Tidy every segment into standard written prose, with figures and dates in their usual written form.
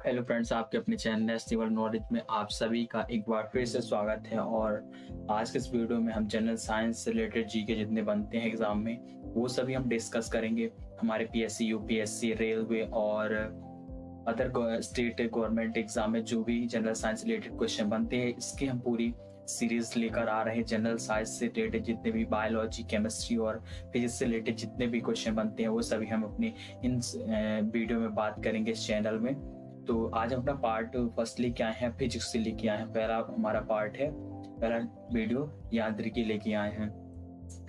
Hello friends, आपके अपने channel national world knowledge में आप सभी का एक बार फिर से स्वागत है। और आज के इस वीडियो में हम जनरल साइंस से रिलेटेड जीके जितने बनते हैं एग्जाम में वो सभी हम डिस्कस करेंगे। हमारे पीएससी, यूपीएससी, रेलवे और अदर स्टेट गवर्नमेंट एग्जाम में जो भी जनरल साइंस से रिलेटेड क्वेश्चन बनते हैं, इसकी हम पूरी सीरीज लेकर आ रहे हैं। जनरल साइंस से रिलेटेड जितने भी बायोलॉजी, केमिस्ट्री और फिजिक्स से रिलेटेड जितने भी क्वेश्चन बनते हैं वो सभी हम अपने इन वीडियो में बात करेंगे इस चैनल में। तो आज हम अपना पार्ट फर्स्ट लेके आए हैं, फिजिक्स से लेके आए हैं। पहला हमारा पार्ट है, पहला वीडियो यांत्रिकी लेके आए हैं।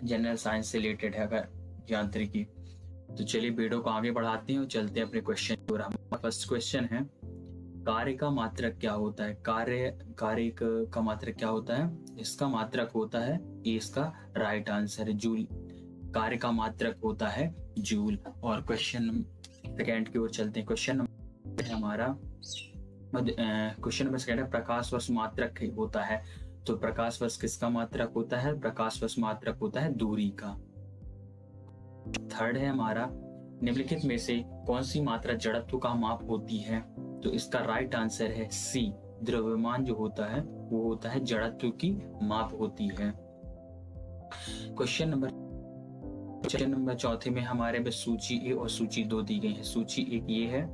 जनरल साइंस से रिलेटेड है अगर यांत्रिकी। तो चलिए वीडियो को आगे बढ़ाते हैं और चलते हैं अपने क्वेश्चन की ओर। हमारा फर्स्ट क्वेश्चन है, कार्य का मात्रक क्या होता है? कार्य का मात्रक क्या होता है? इसका मात्रक होता है, ये इसका राइट आंसर है, जूल। कार्य का मात्रक होता है जूल। और क्वेश्चन सेकेंड की ओर चलते हैं। क्वेश्चन हमारा क्वेश्चन नंबर सेकंड है, प्रकाश वर्ष मात्रक होता है। तो प्रकाश वर्ष किसका मात्रक होता है? प्रकाश वर्ष मात्रक होता है दूरी का। थर्ड है हमारा, निम्नलिखित में से कौन सी मात्रा जड़त्व का माप होती है? तो इसका राइट आंसर है सी, द्रव्यमान जो होता है वो होता है जड़त्व की माप होती है। क्वेश्चन नंबर चौथे में हमारे में सूची ए और सूची 2 दी गई है। सूची एक ये है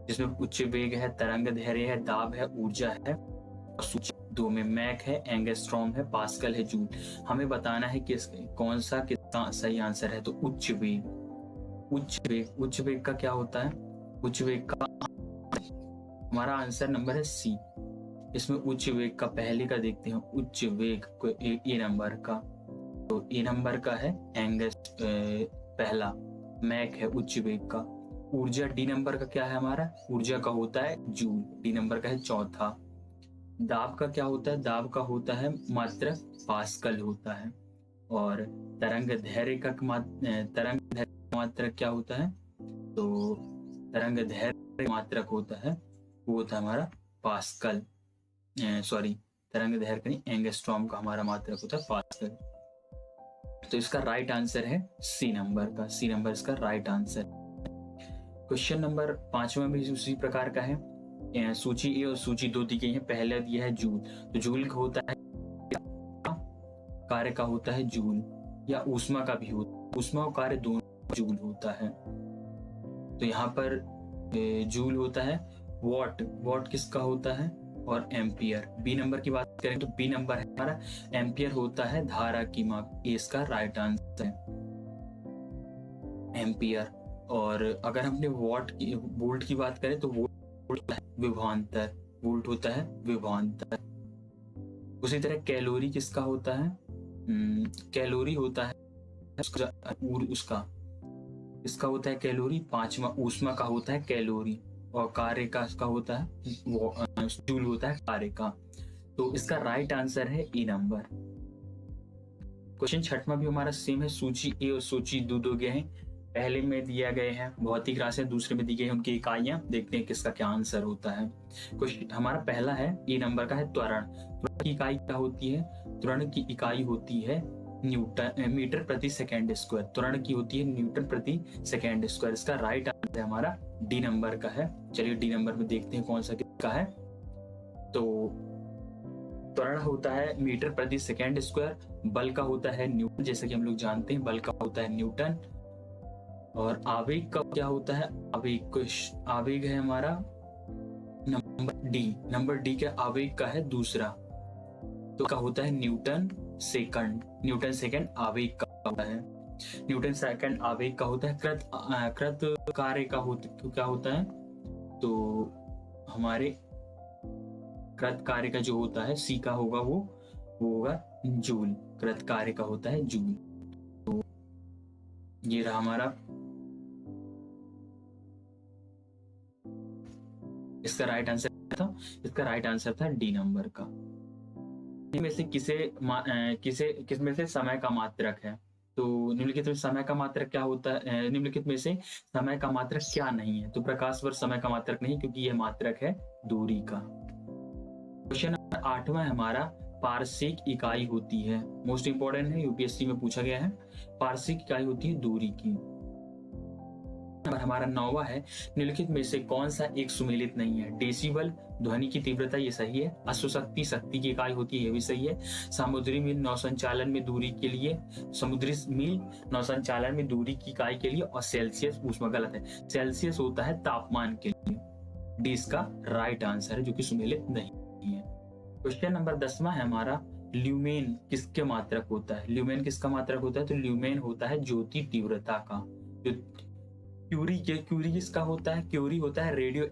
जिसमें उच्च वेग है, तरंग धैर्य है, दाब है, ऊर्जा है। और सूची 2 में मैक है, एंगस्ट्रॉम है, पास्कल है, जूल। हमें बताना है कि कौन सा कितना सही आंसर है। तो उच्च वेग का क्या होता है? उच्च वेग का हमारा आंसर नंबर है सी। इसमें उच्च वेग का पहले का देखते हैं। उच्च वेग को ए नंबर का, तो ए नंबर का है पहला, मैक है उच्च वेग का। ऊर्जा डी नंबर का क्या है हमारा? ऊर्जा का होता है जूल, डी नंबर का है चौथा। दाब का क्या होता है? दाब का होता है मात्रक, पास्कल होता है। और तरंग धैर्य का मात्रक क्या होता है? तो तरंग धैर्य मात्रक होता है, वो होता है हमारा पास्कल। तरंग धैर्य का नहीं, एंगस्ट्रॉम का हमारा मात्रक होता है पास्कल। तो इसका राइट आंसर है सी नंबर का। सी नंबर इसका राइट आंसर। क्वेश्चन नंबर 5वां भी उसी प्रकार का है। सूची ए और सूची 2 दी गई है। पहले दिया है जूल, तो जूल का होता है, कार्य का होता है जूल, या ऊष्मा का भी होता, ऊष्मा और कार्य दोनों जूल होता है। तो यहाँ पर जूल होता है। वॉट किसका होता है? और एम्पियर। बी नंबर की बात करें तो बी नंबर है हमारा, एम्पियर होता है धारा की माप। ये इसका राइट आंसर है, एम्पियर। और अगर हमने वोल्ट की बात करें तो वोल्ट विभवांतर, वोल्ट होता है विभवांतर। उसी तरह कैलोरी किसका होता है? कैलोरी होता है उसका, इसका होता है कैलोरी। 5वां ऊष्मा का होता है कैलोरी, और कार्य का इसका होता है जूल होता है कार्य का। तो इसका राइट आंसर है ई नंबर। क्वेश्चन 6वां भी हमारा सेम है। सूची ए और सूची 2 गए हैं। पहले में दिया गए हैं भौतिक राशियां, दूसरे में दी गई है उनकी इकाइयां। देखते हैं किसका क्या आंसर होता है। क्वेश्चन हमारा पहला है, ए नंबर का है त्वरण। त्वरण की इकाई क्या होती है? त्वरण की इकाई होती है मीटर प्रति सेकेंड स्क्वायर। त्वरण की होती है न्यूटन प्रति सेकेंड स्क्वायर। इसका राइट आंसर हमारा डी नंबर का है। चलिए डी नंबर में देखते हैं कौन सा किसका है। तो त्वरण होता है मीटर प्रति सेकेंड स्क्वायर। बल का होता है न्यूटन, जैसा कि हम लोग जानते हैं बल का होता है न्यूटन। और आवेग का क्या होता है? आवेग है हमारा नंबर डी के आवेग का है दूसरा, तो का होता है न्यूटन सेकंड आवेग का होता है। न्यूटन सेकंड आवेग का होता है। कृत कार्य का क्या होता है? तो हमारे कृत कार्य का जो होता है सी का होगा, वो होगा जूल। कृत कार्य का होता है जूल। तो ये रहा हमारा, इसका राइट आंसर था, इसका राइट आंसर था डी नंबर का। इनमें से किस में से समय का मात्रक है? तो निम्नलिखित में समय का मात्रक क्या होता है? निम्नलिखित में से समय का मात्रक क्या नहीं है? तो प्रकाश वर्ष समय का मात्रक नहीं, क्योंकि यह मात्रक है दूरी का। क्वेश्चन नंबर 8वां हमारा, पारसिक इकाई होती है, मोस्ट इंपोर्टेंट है, यूपीएससी में पूछा गया है। पारसिक इकाई होती है दूरी की। नंबर हमारा 9वां है, निम्नलिखित में से कौन सा एक सुमेलित नहीं है? डेसिबल ध्वनि की तीव्रता, ये सही है। अश्वशक्ति शक्ति की इकाई होती है, ये भी सही है। समुद्री मील नौसंचालन में दूरी के लिए, समुद्री मील नौसंचालन में दूरी की इकाई के लिए, और सेल्सियस ऊष्मा, गलत है। सेल्सियस होता है तापमान के लिए। डी इसका राइट आंसर है, जो कि सुमेलित नहीं है। क्वेश्चन नंबर 10वां है हमारा, ल्यूमेन किसके मात्रक होता है? ल्यूमेन किसका मात्रक होता है? तो ल्यूमेन होता है ज्योति तीव्रता का। जो क्यूरी किसका होता है? क्यूरी होता है रेडियो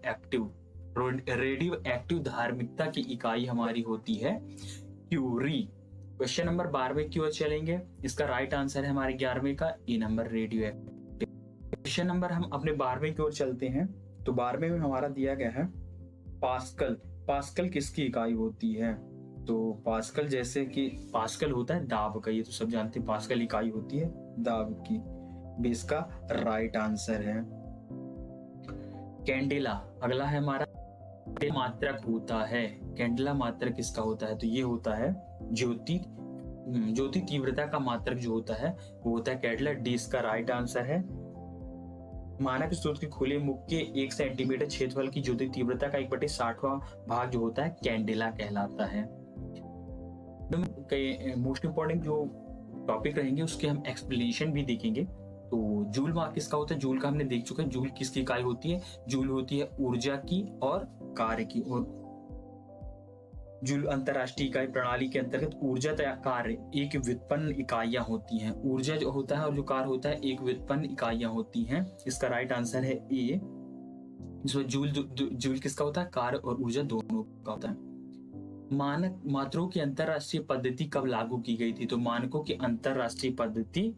एक्टिव धार्मिकता की इकाई हमारी होती है क्यूरी। क्वेश्चन नंबर 12वें की ओर चलेंगे। इसका राइट आंसर है हमारे 11वें का A number, radio active. Question number हम अपने 12वें की ओर चलते हैं। तो 12वें में हमारा दिया गया है पास्कल। पास्कल किसकी इकाई होती है? तो पास्कल, जैसे कि पास्कल होता है दाब का, ये तो सब जानते हैं। पास्कल इकाई होती है दाब की, भी इसका राइट आंसर है। कैंडेला अगला है हमारा, मात्रक होता है। कैंडेला मात्रक किसका होता है? तो ये होता है ज्योति तीव्रता का मात्रक जो होता है वो होता है कैंडेला। डी इसका राइट आंसर है। मानक स्रोत के खुले मुख के 1 सेंटीमीटर क्षेत्रफल की ज्योति तीव्रता का 1/60वां भाग जो होता है कैंडेला कहलाता है। मोस्ट इंपॉर्टेंट जो टॉपिक रहेंगे उसके हम एक्सप्लेनेशन भी देखेंगे। तो जूल मार्क किसका होता है? जूल का हमने देख चुके हैं। जूल किसकी इकाई होती है? जूल होती है ऊर्जा की और कार्य की। और जूल अंतरराष्ट्रीय इकाई प्रणाली के अंतर्गत ऊर्जा तथा कार्य एक व्युत्पन्न इकाइयां होती हैं। ऊर्जा जो होता है और जो कार्य होता है एक व्युत्पन्न इकाइयां होती हैं। इसका राइट आंसर है ए। जिसमें जूल किसका होता है? कार्य और ऊर्जा दोनों का होता है। मानक मात्रों की अंतरराष्ट्रीय पद्धति कब लागू की गई थी? तो मानकों की अंतरराष्ट्रीय पद्धति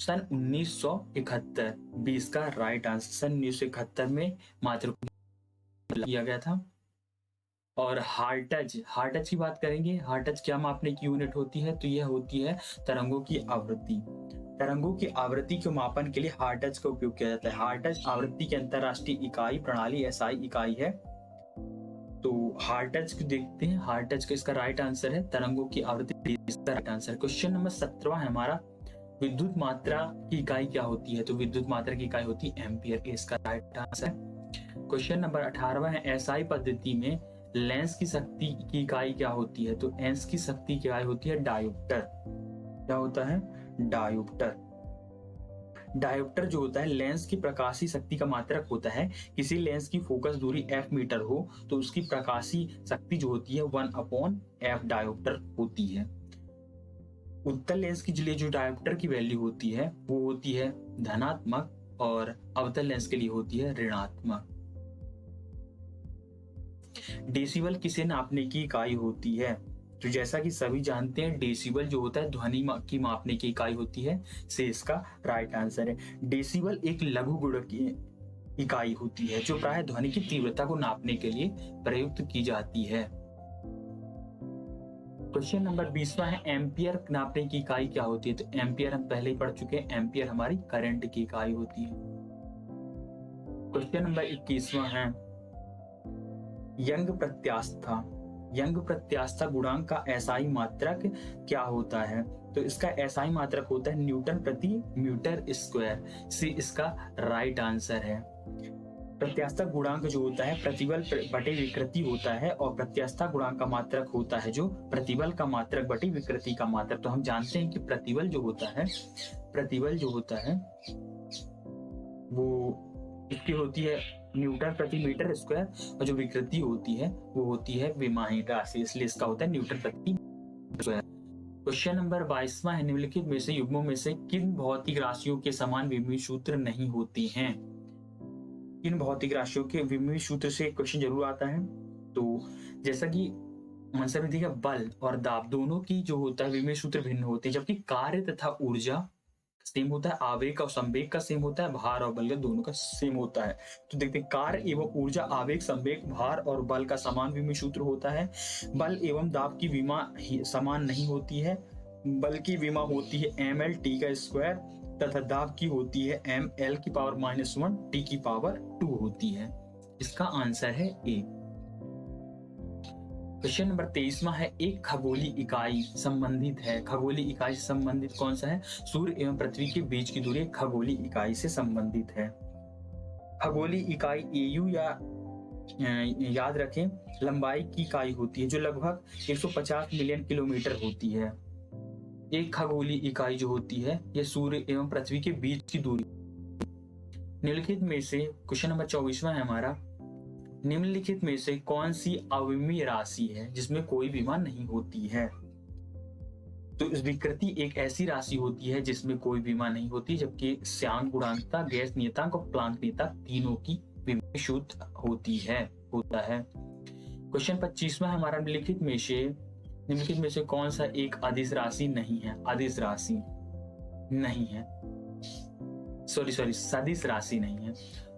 सन 1971, 20 का राइट आंसर। सन 1971 में मात्रकों किया गया था। और हार्टज की बात करेंगे। हार्टज क्या मापने की यूनिट होती है? तो यह होती है तरंगों की आवृत्ति। तरंगों की आवृत्ति के मापन के लिए हार्टज का उपयोग किया जाता है। हार्टज आवृत्ति की अंतरराष्ट्रीय इकाई प्रणाली एसआई इकाई है। तो हार्टज को देखते हैं। हार्टज का इसका राइट आंसर है तरंगों की आवृत्ति, इसका राइट आंसर। क्वेश्चन नंबर 17 है हमारा, विद्युत मात्रा की इकाई क्या होती है? तो विद्युत मात्रा की इकाई होती है एम्पियर, इसका राइट आंसर। क्वेश्चन नंबर 18 है, एसआई पद्धति में लेंस की शक्ति की इकाई क्या होती है? तो लेंस की शक्ति की इकाई होती है डायोप्टर। क्या होता है? डायोप्टर। डायोप्टर जो होता है लेंस की प्रकाशीय शक्ति का मात्रक होता है। किसी लेंस की फोकस दूरी f मीटर हो तो उसकी प्रकाशीय शक्ति जो होती है 1/f डायोप्टर होती है। उत्तल लेंस के लिए जो डायोप्टर की वैल्यू होती है वो होती है धनात्मक, और अवतल लेंस के लिए होती है ऋणात्मक। डेसिबल किसे नापने की इकाई होती है? तो जैसा कि सभी जानते हैं डेसिबल जो होता है ध्वनि की मापने की इकाई होती है, से इसका राइट आंसर है। डेसिबल एक लघु गुणक की इकाई होती है जो प्राय ध्वनि की तीव्रता को नापने के लिए प्रयुक्त की जाती है। क्वेश्चन नंबर 20वां है, एम्पियर नापने की इकाई क्या होती है? तो एम्पियर हम पहले ही पढ़ चुके हैं। एम्पियर हमारी करंट की इकाई होती है। क्वेश्चन नंबर 21वां है, यंग प्रत्यास्था गुणांक का एसआई मात्रक क्या होता है? तो इसका एसआई मात्रक होता है न्यूटन प्रति मीटर स्क्वायर, से इसका राइट आंसर है। प्रत्यास्था गुणांक जो होता है प्रतिबल बटे विकृति होता है, और प्रत्यास्था गुणांक का मात्रक होता है जो प्रतिबल का मात्रक बटे विकृति का मात्रक। तो हम जानते हैं कि प्रतिबल जो होता है वो इसकी होती है न्यूटन प्रति मीटर स्क्वायर, और जो विकृति होती है वो होती है विमाही राशि, इसलिए इसका होता है न्यूटन प्रति स्क्वायर। क्वेश्चन नंबर 22वां है, निम्नलिखित में से युग्मों में से किन भौतिक राशियों के समान विमीय सूत्र नहीं होते हैं? किन भौतिक राशियों के विमीय सूत्र से क्वेश्चन जरूर आता है। तो जैसा कि आंसर में दिया बल और दाब दोनों की जो होता है विमीय सूत्र भिन्न होते हैं, जबकि कार्य तथा ऊर्जा सेम होता है, आवेग और संवेग का सेम होता है, भार और बल का दोनों का सेम होता है। तो देखते हैं कार्य एवं ऊर्जा, आवेग, संवेग, भार और बल का समान विमीय सूत्र होता है। बल एवं दाब की विमा समान नहीं होती है, बल की विमा होती है ml/t का स्क्वायर, तथा दाब की होती है ml की पावर -1 t की पावर 2 होती है। इसका आंसर है ए। क्वेश्चन नंबर 23वां है, एक खगोलीय इकाई संबंधित है। खगोलीय इकाई से संबंधित कौन सा है? सूर्य एवं पृथ्वी के बीच की दूरी खगोलीय इकाई से संबंधित है। खगोलीय इकाई एयू या याद रखें लंबाई की इकाई होती है जो लगभग 150 मिलियन किलोमीटर होती है। एक खगोलीय इकाई जो होती है यह सूर्य एवं पृथ्वी के बीच की दूरी। निम्नलिखित में से क्वेश्चन नंबर 24वां है हमारा, निम्नलिखित में से कौन सी अविमीय राशि है जिसमें कोई विमा नहीं होती है? तो विकृति एक ऐसी राशि होती है जिसमें कोई विमा नहीं होती, जबकि श्यान गुणांकता, गैस नियतांक और प्लांक नियतांक तीनों की विमा शुद्ध होता है। क्वेश्चन 25वां हमारा, निम्नलिखित में से कौन सा एक अदिश राशि नहीं है? अदिश राशि नहीं है, सदिश राशि नहीं है।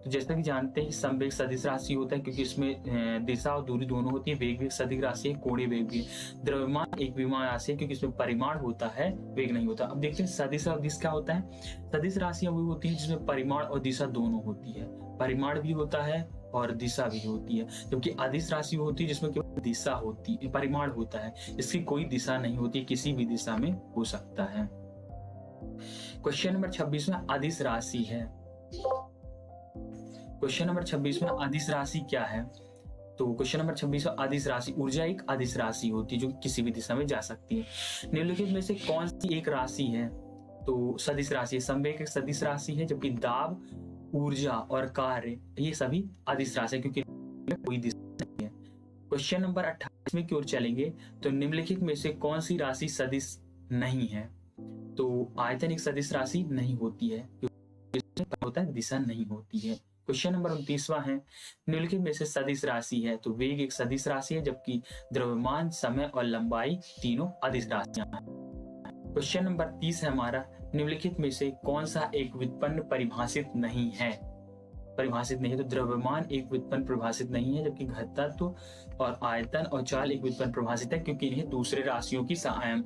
तो जैसा कि जानते हैं संवेग सदिश राशि होता है क्योंकि इसमें दिशा और दूरी दोनों होती है। वेग भी सदिश राशि है, कोणीय वेग भी। द्रव्यमान एक विमा राशि है क्योंकि इसमें परिमाण होता है, वेग नहीं होता। अब देखते हैं सदिश और दिश क्या होता है। सदिश राशियां वो होती है जिसमें परिमाण और दिशा दोनों होती है, परिमाण भी होता है और दिशा भी होती है, जबकि अदिश राशि होती है जिसमें केवल दिशा होती है, परिमाण होता है, इसकी कोई दिशा नहीं होती, किसी भी दिशा में हो सकता है। क्वेश्चन नंबर 26 में अदिश राशि है। क्वेश्चन नंबर 26 में अदिश राशि क्या है? तो क्वेश्चन नंबर 26 में अदिश राशि, ऊर्जा एक अदिश राशि होती है जो किसी भी दिशा में जा सकती है। निम्नलिखित में से कौन सी एक राशि है? तो सदिश राशि है। संवेग एक सदिश राशि है, जबकि दाब, ऊर्जा और कार्य ये सभी अदिश राशि है क्योंकि कोई दिशा नहीं है। क्वेश्चन नंबर 28 में की ओर चलेंगे। तो निम्नलिखित में से कौन सी राशि सदिश नहीं है? तो आयतन एक सदिश राशि नहीं होती है क्योंकि होता है, दिशा नहीं होती है। क्वेश्चन नंबर 29वां है, निम्नलिखित में से सदिश राशि है। तो वेग एक सदिश राशि है, जबकि द्रव्यमान, समय और लंबाई तीनों अदिश राशियां हैं। क्वेश्चन नंबर 30 है हमारा, निम्नलिखित में से कौन सा एक व्युत्पन्न परिभाषित नहीं है? परिभाषित नहीं है। तो द्रव्यमान एक व्युत्पन्न परिभाषित नहीं है, जबकि घनत्व और आयतन और चाल एक व्युत्पन्न परिभाषित है क्योंकि इन्हें दूसरे राशियों की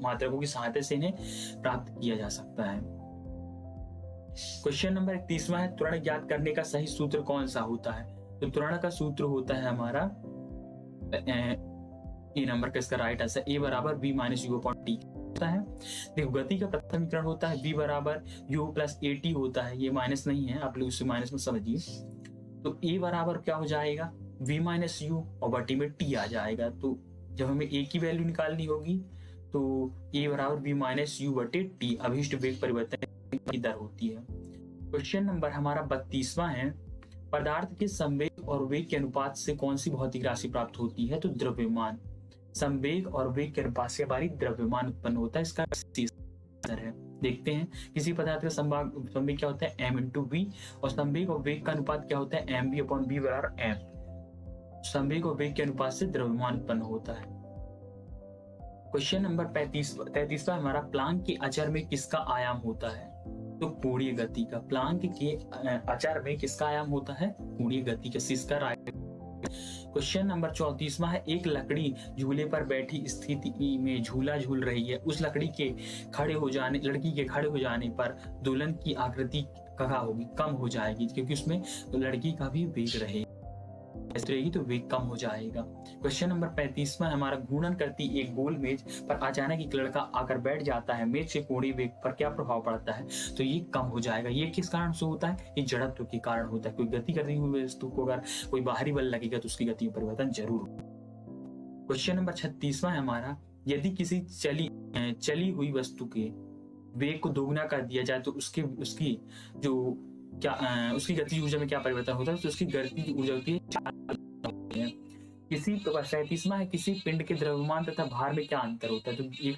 मात्रकों की सहायता से इन्हें प्राप्त किया जा सकता है। क्वेश्चन नंबर 31वां है, त्वरण ज्ञात करने का सही सूत्र कौन सा होता है? तो त्वरण का सूत्र होता है हमारा ए नंबर का, इसका राइट आंसर ए बराबर B minus u upon t होता है। देखो गति का प्रथम समीकरण होता है बी बराबर यू प्लस ए टी होता है, ये माइनस नहीं है, आप लोग उसे माइनस में समझिए। तो ए बराबर क्या हो जाएगा? वी माइनस यू और बटी में टी आ जाएगा। तो जब हमें ए की वैल्यू निकालनी होगी तो ए बराबर वी माइनस यू बटे टी अभिष्ट वेग परिवर्तन की दर होती है। क्वेश्चन नंबर हमारा 32वां है, पदार्थ के संवेग और वेग के अनुपात से कौन सी भौतिक राशि प्राप्त होती है? तो द्रव्यमान। संवेग और वेग के अनुपात से हमारी द्रव्यमान उत्पन्न होता है, इसका आंसर है। देखते हैं किसी पदार्थ का संवेग क्या होता है? एम इंटू वी, और संवेग और वेग का अनुपात क्या होता है? एम बी अपॉन बी बराबर एम। संवेग और वेग के अनुपात से द्रव्यमान उत्पन्न होता है। क्वेश्चन नंबर 33वां हमारा, प्लांक के अचर में किसका आयाम होता है? तो कोणीय गति का। प्लांक के अचर में किसका आयाम होता है? कोणीय गति का। इसका राइट। क्वेश्चन नंबर 34वां है, एक लकड़ी झूले पर बैठी स्थिति में झूला झूल रही है, उस लड़की के खड़े हो जाने पर दुल्हन की आकृति कहाँ होगी? कम हो जाएगी क्योंकि उसमें लड़की का भी वेग रहेगी तो वेग कम हो जाएगा। क्वेश्चन नंबर 35वां हमारा, घूर्णन करती एक गोल मेज पर अचानक एक लड़का आकर बैठ जाता है, मेज से कोणीय वेग पर क्या प्रभाव पड़ता है? तो ये कम हो जाएगा। ये किस कारण से होता है? ये जड़त्व के कारण होता है। कोई गति करती हुई वस्तु को अगर कोई बाहरी बल लगेगा तो उसकी गति में परिवर्तन जरूर होगा। क्वेश्चन नंबर 36वां है हमारा, यदि किसी चली हुई वस्तु के वेग को दोगुना कर दिया जाए तो उसकी गति ऊर्जा में क्या परिवर्तन होता है? तो उसकी गति ऊर्जा होती है 4। किसी 37वां है, किसी पिंड के द्रव्यमान तथा भार में क्या अंतर होता है? तो एक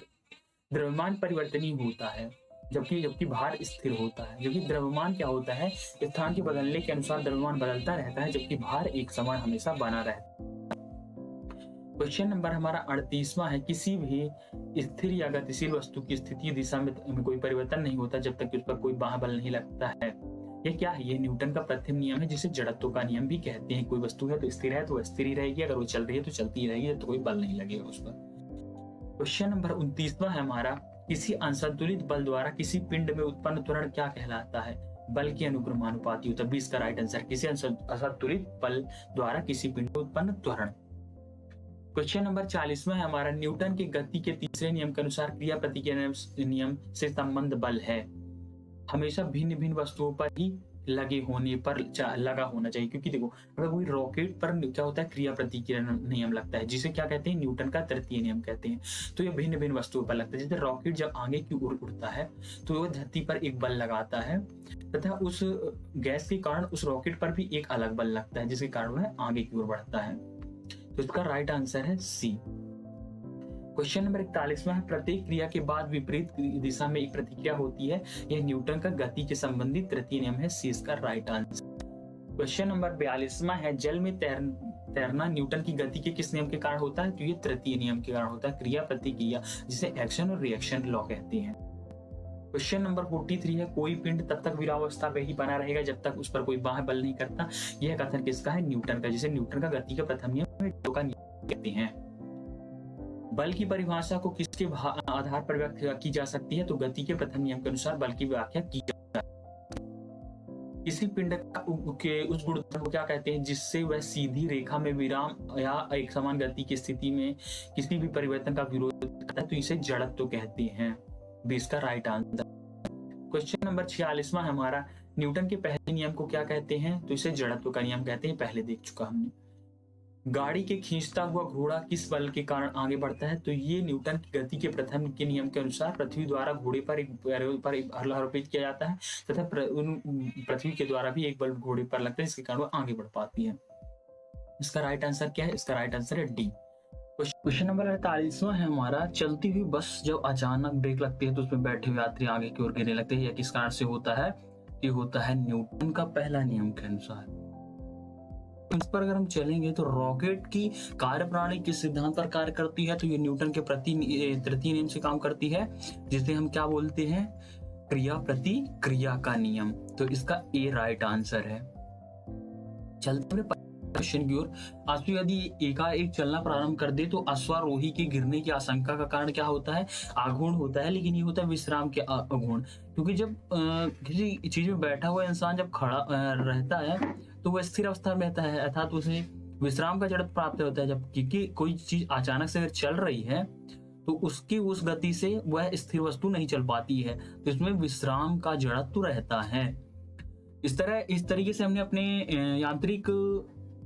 द्रव्यमान परिवर्तनीय होता है जबकि भार स्थिर होता है। जबकि द्रव्यमान क्या होता है? स्थान के बदलने के अनुसार द्रव्यमान बदलता रहता है, जबकि भार एक समान हमेशा बना रहता है। क्वेश्चन नंबर हमारा 38वां है, किसी भी स्थिर या गतिशील वस्तु की स्थिति दिशा में कोई परिवर्तन नहीं होता जब तक कि उस पर कोई बाह्य नहीं लगता है। ये क्या है? ये न्यूटन का प्रथम नियम है जिसे जड़त्व का नियम भी कहते हैं। कोई वस्तु है तो स्थिर है तो वह स्थिर ही रहेगी, अगर वो चल रही है तो चलती ही रहेगी, तो कोई बल नहीं लगेगा उस पर। क्वेश्चन नंबर 29वां है हमारा, किसी असंतुलित बल द्वारा किसी पिंड में उत्पन्न त्वरण क्या कहलाता है? बल के अनुक्रमानुपाती होता है। 20 का राइट आंसर, किसी असंतुलित बल द्वारा किसी पिंड में उत्पन्न त्वरण। क्वेश्चन नंबर 40वां है हमारा, न्यूटन के गति के तीसरे नियम के अनुसार क्रिया प्रतिक्रिया नियम से संबंध बल है। हमेशा भिन्न भिन्न वस्तुओं पर ही लगे होने पर लगा होना चाहिए, क्योंकि देखो अगर कोई रॉकेट पर क्या होता है, क्रिया प्रतिक्रिया नियम लगता है, जिसे क्या कहते हैं, न्यूटन का तृतीय नियम कहते हैं। तो ये भिन्न भिन्न वस्तुओं पर लगता है। जैसे रॉकेट जब आगे की ओर उड़ता है तो वह धरती पर एक बल लगाता है तथा उस गैस के कारण उस रॉकेट पर भी एक अलग बल लगता है, जिसके कारण वह आगे की ओर बढ़ता है। तो इसका राइट आंसर है सी। क्वेश्चन नंबर 41वां है, प्रत्येक क्रिया के बाद विपरीत दिशा में एक प्रतिक्रिया होती है, यह न्यूटन का गति के संबंधित तृतीय नियम है। सी इसका राइट आंसर। क्वेश्चन नंबर 42वां है, जल में तैरना न्यूटन की गति के किस नियम के कारण होता है? तो ये तृतीय नियम के कारण होता है, क्रिया प्रतिक्रिया, जिसे एक्शन और रिएक्शन लॉ कहते हैं। क्वेश्चन नंबर 43 है, कोई पिंड तब तक विरामावस्था में ही बना रहेगा जब तक उस पर कोई बाह्य बल नहीं करता। यह कथन किसका है? न्यूटन का, जिसे न्यूटन का गति का प्रथम नियम का नियम कहते हैं। बल की परिभाषा को किसके आधार पर व्यक्त की जा सकती है? तो गति के प्रथम नियम के अनुसार बल की व्याख्या की जा सकती है। किसी पिंड के उस गुणधर्म को क्या कहते हैं जिससे वह सीधी रेखा में विराम या एक समान गति की स्थिति में किसी भी परिवर्तन का विरोध करता है? तो इसे जड़त्व कहते हैं। भी इसका राइट आंसर। क्वेश्चन नंबर 46वां हमारा, न्यूटन के पहले नियम को क्या कहते हैं? तो इसे जड़त्व का नियम कहते हैं, पहले देख चुका हमने। गाड़ी के खींचता हुआ घोड़ा किस बल के कारण आगे बढ़ता है? तो ये न्यूटन की गति के प्रथम के नियम के अनुसार पृथ्वी द्वारा घोड़े पर एक आरोपित किया जाता है तथा पृथ्वी के द्वारा भी एक बल घोड़े पर लगता है, जिसके कारण वो आगे बढ़ पाती है। इसका राइट आंसर क्या है? इसका राइट आंसर है डी। क्वेश्चन नंबर 48वां है हमारा, चलती हुई बस जब अचानक ब्रेक लगती है तो उसमें बैठे हुए यात्री आगे की ओर गिरने लगते हैं, यह किस कारण से होता है? ये होता है न्यूटन का पहला नियम के अनुसार। इस पर अगर हम चलेंगे तो रॉकेट की कार्यप्रणाली किस सिद्धांत पर कार्य करती है? तो ये न्यूटन के तृतीय नियम से काम करती है, जिसे हम क्या बोलते हैं? क्रिया प्रतिक्रिया का नियम। तो इसका ए राइट आंसर है। चलते हुए क्वेश्चन की ओर, अश्व यदि एकाएक चलना प्रारंभ कर दे तो अश्वारोही के गिरने की आशंका का कारण क्या होता है? आघूर्ण होता है, लेकिन ये होता है विश्राम के आघूर्ण। क्योंकि जब किसी चीज में बैठा हुआ इंसान जब खड़ा रहता है तो वह स्थिर अवस्था में रहता है, अर्थात उसे विश्राम का जड़त्व प्राप्त होता है। जब क्योंकि कोई चीज अचानक से अगर चल रही है तो उसकी उस गति से वह स्थिर वस्तु नहीं चल पाती है, तो इसमें विश्राम का जड़त्व रहता है। इस तरीके से हमने अपने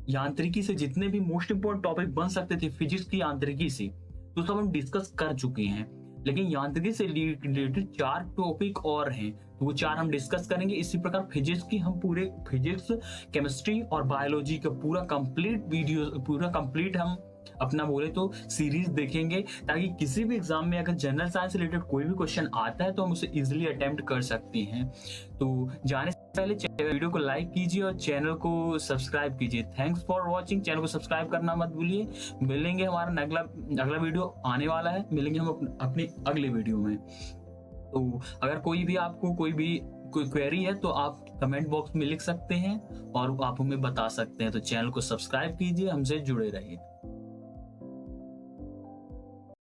यांत्रिकी से जितने भी मोस्ट इंपोर्टेंट टॉपिक बन सकते थे फिजिक्स की यांत्रिकी से, तो सब हम डिस्कस कर चुके हैं। लेकिन यांत्रिकी से रिलेटेड 4 टॉपिक और हैं, तो वो 4 हम डिस्कस करेंगे। इसी प्रकार फिजिक्स की हम पूरे फिजिक्स, केमिस्ट्री और बायोलॉजी का पूरा कंप्लीट हम अपना बोले तो सीरीज देखेंगे, ताकि किसी भी एग्जाम में अगर जनरल साइंस से रिलेटेड कोई भी क्वेश्चन आता है तो हम उसे इजीली अटेम्प्ट कर सकते हैं। तो जाने से पहले वीडियो को लाइक कीजिए और चैनल को सब्सक्राइब कीजिए। Thanks for watching. चैनल को सब्सक्राइब करना मत भूलिए। मिलेंगे, हमारा अगला वीडियो आने वाला है, मिलेंगे हम अपने अगले वीडियो में। तो अगर आपको कोई क्वेरी है तो आप कमेंट बॉक्स में लिख सकते हैं और आप हमें बता सकते हैं। तो चैनल को सब्सक्राइब कीजिए, हमसे जुड़े रहिए।